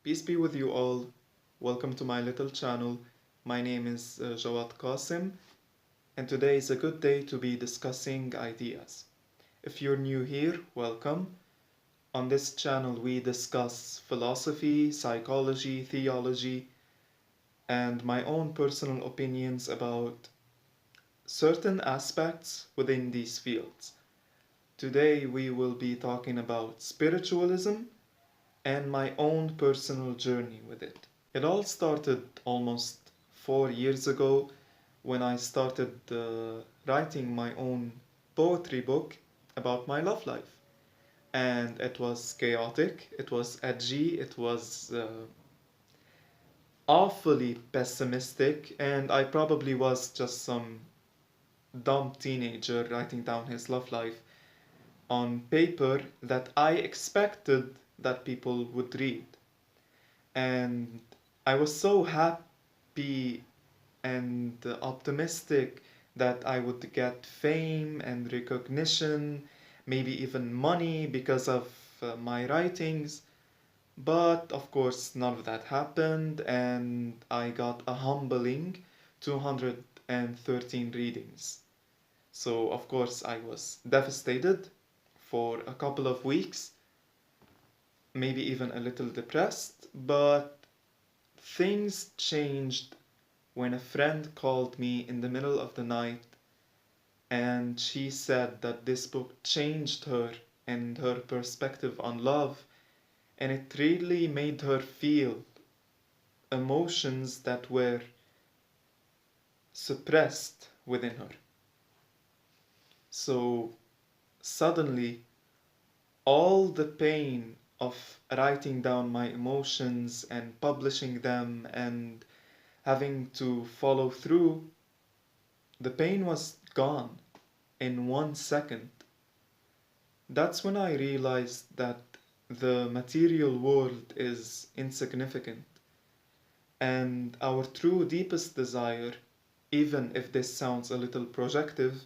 Peace be with you all. Welcome to my little channel. My name is Jawad Qasim, and today is a good day to be discussing ideas. If you're new here, welcome. On this channel, we discuss philosophy, psychology, theology, and my own personal opinions about certain aspects within these fields. Today, we will be talking about spiritualism and my own personal journey with it. It all started almost 4 years ago when I started writing my own poetry book about my love life. And it was chaotic, it was edgy, it was awfully pessimistic, and I probably was just some dumb teenager writing down his love life on paper that I expected that people would read. And I was so happy and optimistic that I would get fame and recognition, maybe even money because of my writings. But of course, none of that happened, and I got a humbling 213 readings. So, of course, I was devastated for a couple of weeks, maybe even a little depressed, but things changed when a friend called me in the middle of the night and she said that this book changed her and her perspective on love, and it really made her feel emotions that were suppressed within her. So suddenly, all the pain of writing down my emotions and publishing them and having to follow through, the pain was gone in 1 second. That's when I realized that the material world is insignificant, and our true deepest desire, even if this sounds a little projective,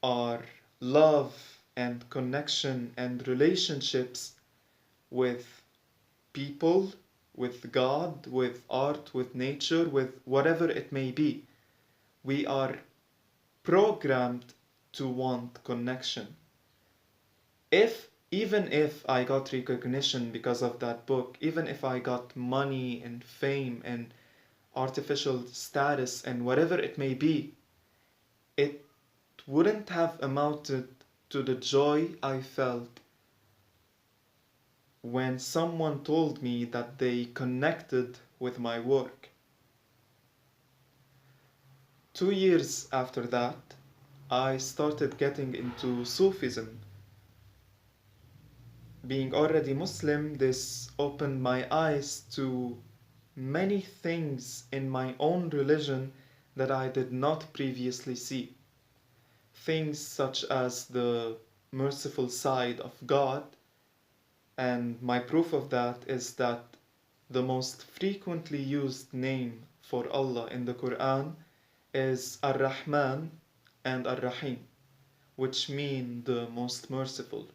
are love and connection and relationships with people, with God, with art, with nature, with whatever it may be. We are programmed to want connection. Even if I got recognition because of that book, even if I got money and fame and artificial status and whatever it may be, it wouldn't have amounted to the joy I felt when someone told me that they connected with my work. 2 years after that, I started getting into Sufism. Being already Muslim, this opened my eyes to many things in my own religion that I did not previously see. Things such as the merciful side of God, and my proof of that is that the most frequently used name for Allah in the Quran is Ar-Rahman and Ar-Rahim, which mean the most merciful.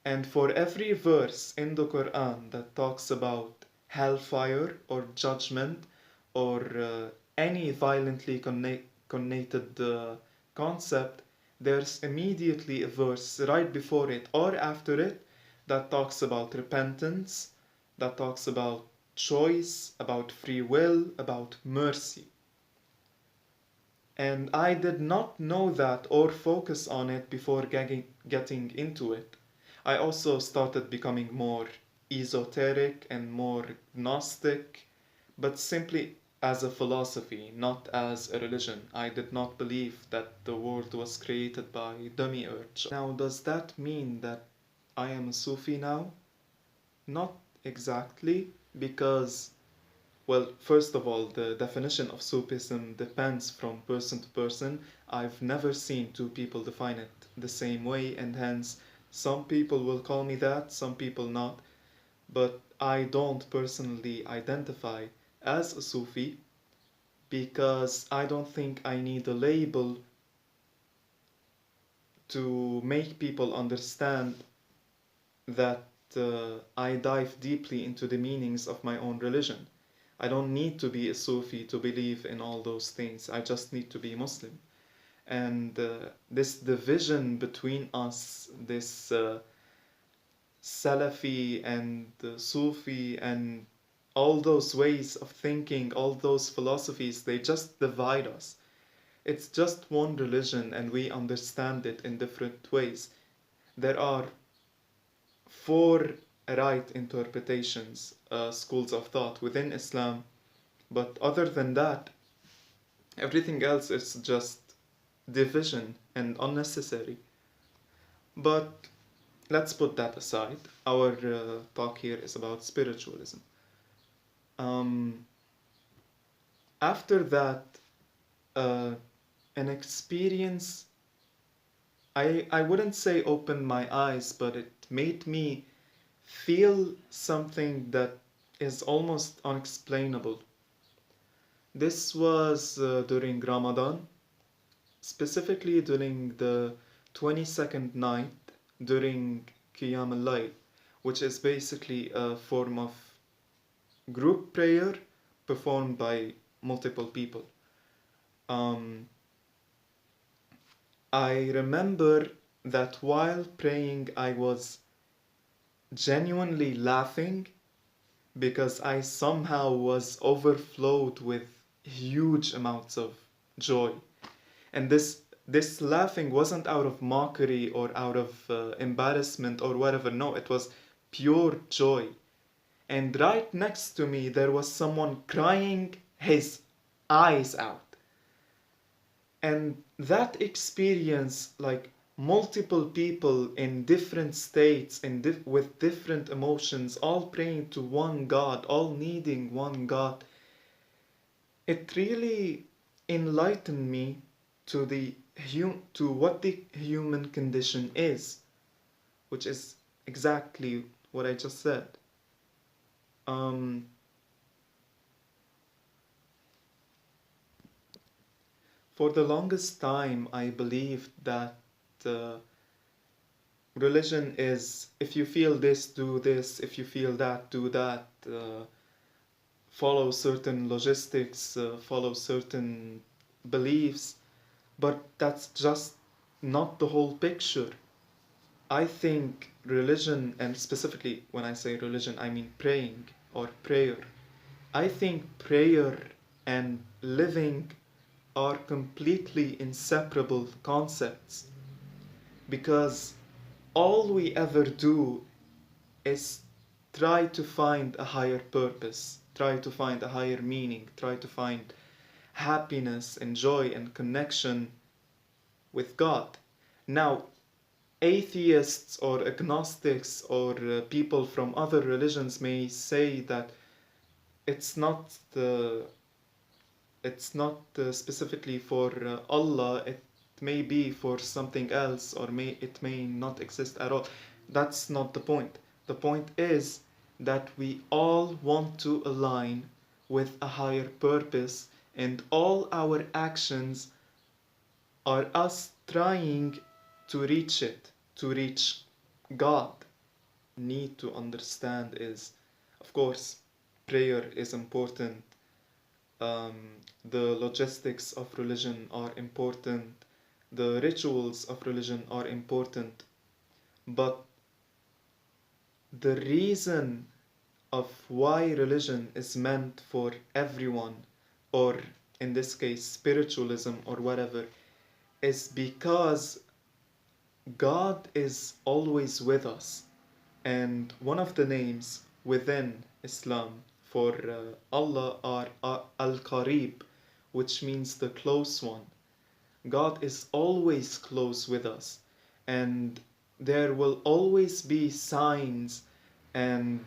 And for every verse in the Quran that talks about hellfire or judgment or any violently connotated concept, there's immediately a verse right before it or after it that talks about repentance, that talks about choice, about free will, about mercy. And I did not know that or focus on it before getting into it. I also started becoming more esoteric and more Gnostic, but simply as a philosophy, not as a religion. I did not believe that the world was created by demiurge. Now, does that mean that I am a Sufi now? Not exactly, because, well, first of all, the definition of Sufism depends from person to person. I've never seen two people define it the same way, and hence some people will call me that, some people not. But I don't personally identify as a Sufi because I don't think I need a label to make people understand that I dive deeply into the meanings of my own religion. I don't need to be a Sufi to believe in all those things. I just need to be Muslim. And this division between us, this Salafi and Sufi and all those ways of thinking, all those philosophies, they just divide us. It's just one religion and we understand it in different ways. There are four right interpretations, schools of thought within Islam, but other than that, everything else is just division and unnecessary. But let's put that aside. Our talk here is about spiritualism. Um, After that, uh, an experience, I wouldn't say opened my eyes, but it made me feel something that is almost unexplainable. This was during Ramadan, specifically during the 22nd night during Qiyam al-Layl, which is basically a form of group prayer performed by multiple people. Um, I remember that while praying, I was genuinely laughing because I somehow was overflowed with huge amounts of joy. And this laughing wasn't out of mockery or out of embarrassment or whatever. No, it was pure joy. And right next to me there was someone crying his eyes out. And that experience, like multiple people in different states, with different emotions, all praying to one God, all needing one God, it really enlightened me to to what the human condition is, which is exactly what I just said. Um, for the longest time, I believed that uh, religion is, if you feel this, do this, if you feel that, do that, follow certain logistics, follow certain beliefs, but that's just not the whole picture. I think religion, and specifically when I say religion, I mean praying or prayer. I think prayer and living are completely inseparable concepts because all we ever do is try to find a higher purpose, try to find a higher meaning, try to find happiness and joy and connection with God. Now, atheists or agnostics or people from other religions may say that it's not the it's not specifically for Allah, it may be for something else, or it may not exist at all. That's not the point. The point is that we all want to align with a higher purpose, and all our actions are us trying to reach it, to reach God. Need to understand is, of course, prayer is important, um, the logistics of religion are important, the rituals of religion are important, but the reason of why religion is meant for everyone, or in this case, spiritualism or whatever, is because God is always with us. And one of the names within Islam for Allah are Al-Qarib, which means the close one. God is always close with us, and there will always be signs and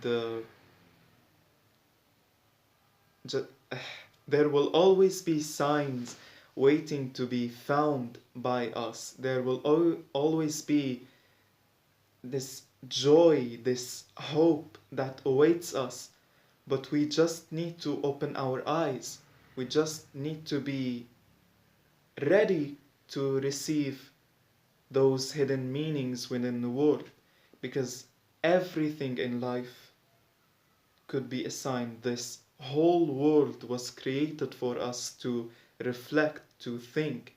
ju- there will always be signs waiting to be found by us. There will always be this joy, this hope that awaits us, but we just need to open our eyes. We just need to be ready to receive those hidden meanings within the world, because everything in life could be a sign. This whole world was created for us to reflect, to think,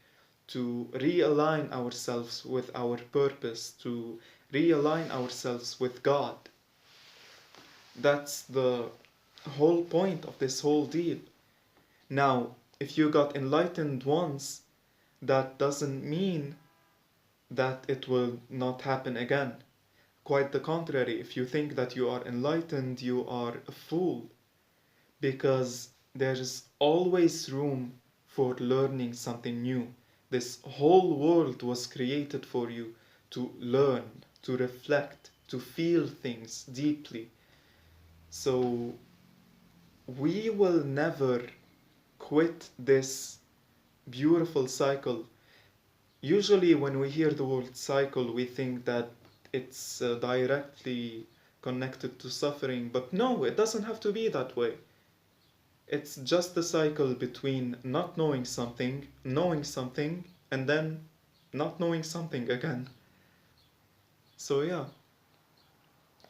to realign ourselves with our purpose, to realign ourselves with God. That's the whole point of this whole deal. Now, if you got enlightened once, that doesn't mean that it will not happen again. Quite the contrary, if you think that you are enlightened, you are a fool, because there is always room for learning something new. This whole world was created for you to learn, to reflect, to feel things deeply. So we will never quit this beautiful cycle. Usually, when we hear the word cycle, we think that it's directly connected to suffering, but no, it doesn't have to be that way. It's just the cycle between not knowing something, and then not knowing something again. So, yeah.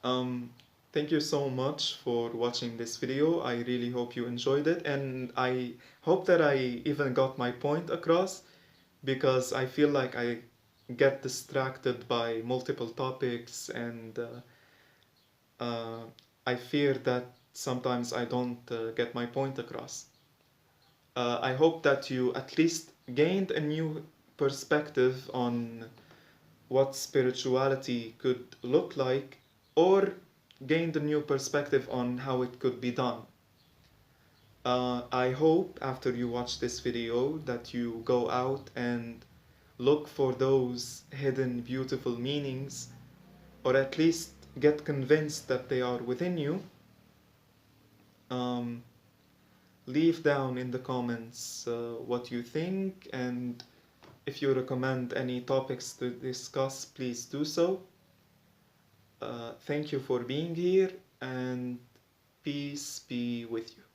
Um, Thank you so much for watching this video. I really hope you enjoyed it, and I hope that I even got my point across, because I feel like I get distracted by multiple topics, and uh, I fear that sometimes I don't get my point across. I hope that you at least gained a new perspective on what spirituality could look like, or gained a new perspective on how it could be done. I hope after you watch this video that you go out and look for those hidden beautiful meanings, or at least get convinced that they are within you. Um, Leave down in the comments what you think, and if you recommend any topics to discuss, please do so. Thank you for being here, and peace be with you.